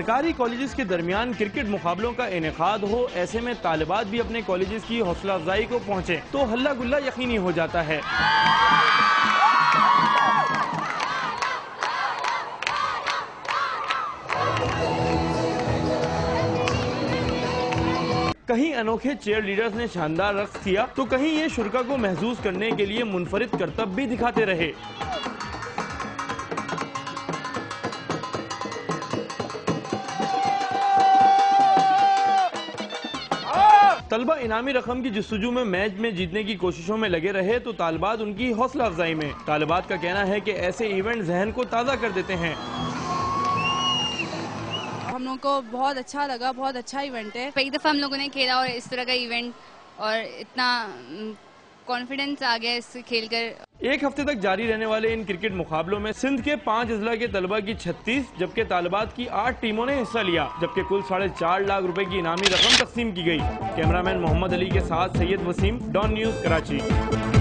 सरकारी कॉलेजेस के दरमियान क्रिकेट मुकाबलों का इनेकाद हो, ऐसे में तालिबात भी अपने कॉलेजेस की हौसला अफजाई को पहुँचे तो हल्ला गुल्ला यकीनी हो जाता है। कहीं अनोखे चेयर लीडर्स ने शानदार रक्स किया तो कहीं ये शुरा को महसूस करने के लिए मुनफरिद करतब भी दिखाते रहे। तलबा इनामी रकम की जस्तजू में मैच में जीतने की कोशिशों में लगे रहे तो तालिबात उनकी हौसला अफजाई में। तालिबात का कहना है कि ऐसे इवेंट जहन को ताज़ा कर देते हैं। हम लोगों को बहुत अच्छा लगा, बहुत अच्छा इवेंट है। पहली दफ़ा हम लोगों ने खेला और इस तरह का इवेंट और इतना कॉन्फिडेंस आ गया इससे खेलकर। एक हफ्ते तक जारी रहने वाले इन क्रिकेट मुकाबलों में सिंध के 5 अजला के तलबा की 36 जबकि तालिबात की 8 टीमों ने हिस्सा लिया, जबकि कुल 4.5 लाख रुपए की इनामी रकम तकसीम की गई। कैमरामैन मोहम्मद अली के साथ सैयद वसीम, डॉन न्यूज़, कराची।